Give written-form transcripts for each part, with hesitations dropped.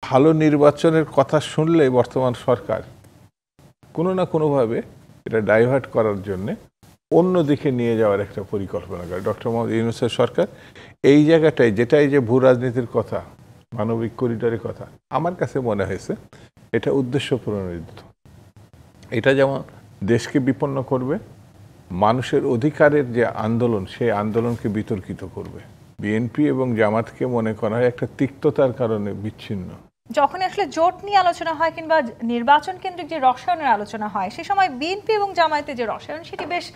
ভালো নির্বাচনের কথা শুনলে বর্তমান সরকার কোনো না কোনোভাবে এটা ডাইভার্ট করার জন্যে অন্যদিকে নিয়ে যাওয়ার একটা পরিকল্পনা করে ডক্টর মোহাম্মদ ইউনূসের সরকার। এই জায়গাটায় যেটাই যে ভূ রাজনীতির কথা, মানবিক করিডোরের কথা, আমার কাছে মনে হয়েছে এটা উদ্দেশ্য প্রণোদিত। এটা যেমন দেশকে বিপন্ন করবে, মানুষের অধিকারের যে আন্দোলন সেই আন্দোলনকে বিতর্কিত করবে। বিএনপি এবং জামাতকে মনে করা হয় একটা তিক্ততার কারণে বিচ্ছিন্ন। যখন আসলে জোট নিয়ে আলোচনা হয় কিংবা নির্বাচন কেন্দ্রিক যে রসায়নের আলোচনা হয় সে সময় বিএনপি এবং জামায়াতের যে রসায়ন সেটি বেশ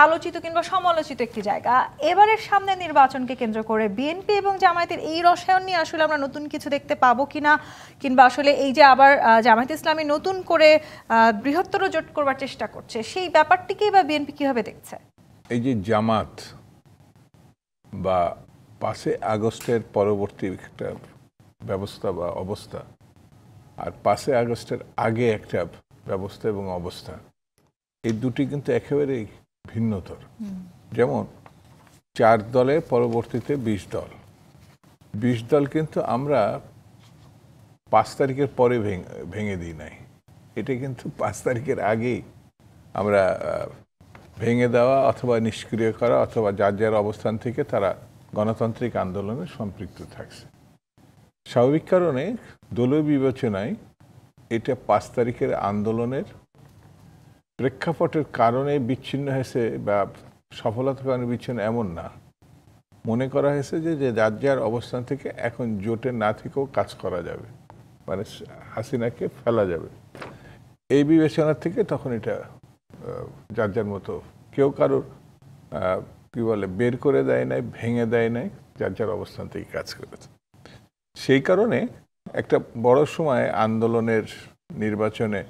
আলোচিত কিংবা সমালোচিত একটি জায়গা। এবারের সামনে নির্বাচনকে কেন্দ্র করে বিএনপি এবং জামায়াতের এই রসায়ন নিয়ে আসলে আমরা নতুন কিছু দেখতে পাবো কিনা, কিংবা আসলে এই যে আবার জামায়াত ইসলামী নতুন করে বৃহত্তর জোট করবার চেষ্টা করছে সেই ব্যাপারটিকেই বা বিএনপি কিভাবে দেখছে? এই যে জামাত বা 5 আগস্টের পরবর্তী একটা ব্যবস্থা বা অবস্থা আর 5 আগস্টের আগে একটা ব্যবস্থা এবং অবস্থা, এই দুটি কিন্তু একেবারেই ভিন্নতর। যেমন 4 দলের পরবর্তীতে 20 দল, 20 দল কিন্তু আমরা 5 তারিখের পরে ভেঙে দিই নাই। এটা কিন্তু 5 তারিখের আগেই আমরা ভেঙে দেওয়া অথবা নিষ্ক্রিয় করা অথবা যার যার অবস্থান থেকে তারা গণতান্ত্রিক আন্দোলনে সম্পৃক্ত থাকছে। স্বাভাবিক কারণে দলীয় বিবেচনায় এটা 5 তারিখের আন্দোলনের প্রেক্ষাপটের কারণে বিচ্ছিন্ন হয়েছে বা সফলতার কারণে বিচ্ছিন্ন এমন না। মনে করা হয়েছে যে যার যার অবস্থান থেকে এখন জোটে না থেকেও কাজ করা যাবে, মানে হাসিনাকে ফেলা যাবে। এই বিবেচনা থেকে তখন এটা যার যার মতো, কেউ কারোর কি বলে বের করে দেয় নাই, ভেঙে দেয় নাই, যার যার অবস্থান থেকে কাজ করেছে। সেই কারণে একটা বড় সময় আন্দোলনের নির্বাচনে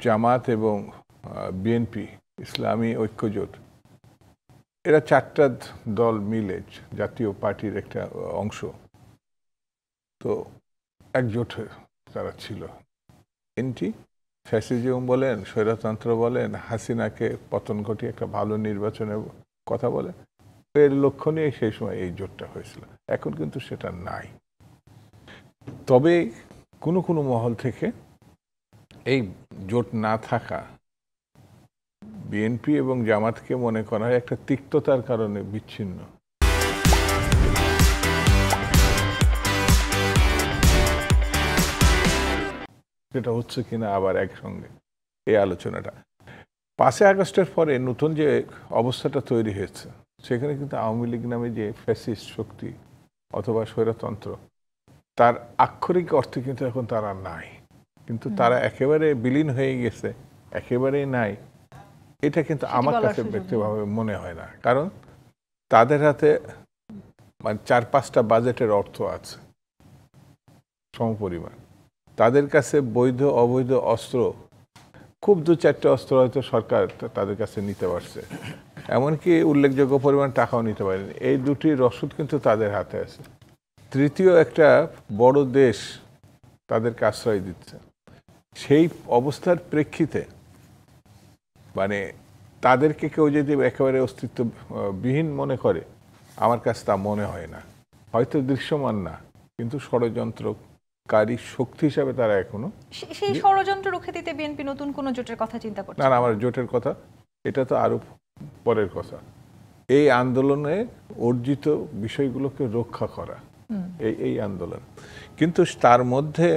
জামাত এবং বিএনপি ইসলামী ঐক্যজোট, এরা 4টা দল মিলে জাতীয় পার্টির একটা অংশ, তো একজোট তারা ছিল। এনটি ফ্যাসিজম বলেন, স্বৈরতন্ত্র বলেন, হাসিনাকে পতন ঘটিয়ে একটা ভালো নির্বাচনের কথা বলেন, এর লক্ষ্য নিয়ে সেই সময় এই জোটটা হয়েছিল। এখন কিন্তু সেটা নাই। তবে কোনো কোনো মহল থেকে এই জোট না থাকা বিএনপি এবং জামাতকে মনে করা হয় একটা তিক্ততার কারণে বিচ্ছিন্ন। সেটা হচ্ছে কিনা আবার একসঙ্গে এই আলোচনাটা 5 আগস্টের পরে নতুন যে অবস্থাটা তৈরি হয়েছে সেখানে কিন্তু আওয়ামী লীগ নামে যে ফ্যাসিস্ট শক্তি অথবা স্বৈরতন্ত্র, তার আক্ষরিক অর্থে কিন্তু এখন তারা নাই, কিন্তু তারা একেবারে বিলীন হয়ে গেছে, একেবারেই নাই, এটা কিন্তু আমার কাছে ব্যক্তিগতভাবে মনে হয় না। কারণ তাদের হাতে মানে 4-5টা বাজেটের অর্থ আছে সমপরিমাণ, তাদের কাছে বৈধ অবৈধ অস্ত্র খুব 2-4টে অস্ত্র হয়তো সরকার তাদের কাছে নিতে পারছে, এমনকি উল্লেখযোগ্য পরিমাণ টাকাও নিতে পারেনি। এই দুটি রসদ কিন্তু তাদের হাতে আছে। তৃতীয় একটা বড় দেশ তাদেরকে আশ্রয় দিচ্ছে। সেই অবস্থার প্রেক্ষিতে মানে তাদেরকে কেউ যদি একেবারে অস্তিত্ববিহীন মনে করে, আমার কাছে তা মনে হয় না। হয়তো দৃশ্যমান না, কিন্তু ষড়যন্ত্রকারী শক্তি হিসাবে তারা এখনো। সেই ষড়যন্ত্র রুখে দিতে বিএনপি নতুন কোন জোটের কথা চিন্তা করছে? না, আমার জোটের কথা এটা তো আরো পরের কথা। এই আন্দোলনে অর্জিত বিষয়গুলোকে রক্ষা করা, এই আন্দোলন। কিন্তু তার মধ্যে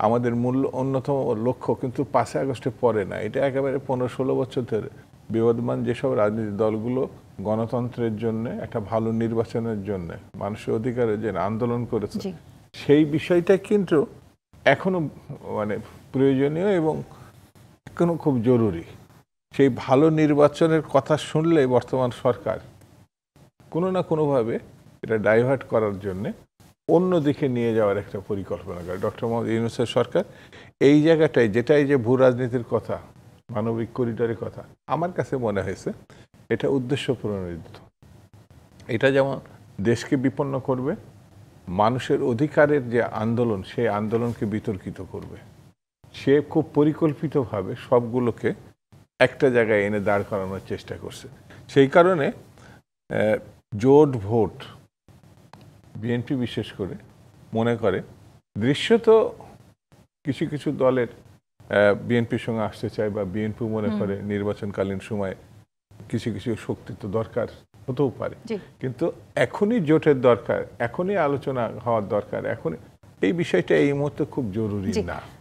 আমাদের মূল অন্যতম লক্ষ্য কিন্তু 5 আগস্টের পরে না, এটা একেবারে 15-16 বছর ধরে বিবদমান যেসব রাজনৈতিক দলগুলো গণতন্ত্রের জন্য, একটা ভালো নির্বাচনের জন্য, মানুষের অধিকারের জন্য আন্দোলন করেছে, সেই বিষয়টা কিন্তু এখনো মানে প্রয়োজনীয় এবং এখনো খুব জরুরি। সেই ভালো নির্বাচনের কথা শুনলে বর্তমান সরকার কোনো না কোনোভাবে এটা ডাইভার্ট করার জন্যে অন্যদিকে নিয়ে যাওয়ার একটা পরিকল্পনা করে ডক্টর মোহাম্মদ ইউনূসের সরকার। এই জায়গাটায় যেটাই যে ভূ রাজনীতির কথা, মানবিক করিডোরের কথা, আমার কাছে মনে হয়েছে এটা উদ্দেশ্য প্রণোদিত। এটা যেমন দেশকে বিপন্ন করবে, মানুষের অধিকারের যে আন্দোলন সেই আন্দোলনকে বিতর্কিত করবে। সে খুব পরিকল্পিতভাবে সবগুলোকে একটা জায়গায় এনে দাঁড় করানোর চেষ্টা করছে। সেই কারণে জোট ভোট বিএনপি বিশেষ করে মনে করে দৃশ্যত কিছু কিছু দলের বিএনপির সঙ্গে আসতে চায় বা বিএনপি মনে করে নির্বাচনকালীন সময় কিছু কিছু শক্তি তো দরকার হতেও পারে, জি। কিন্তু এখনই জোটের দরকার, এখনই আলোচনা হওয়ার দরকার, এখন এই বিষয়টা এই মুহূর্তে খুব জরুরি জি। না।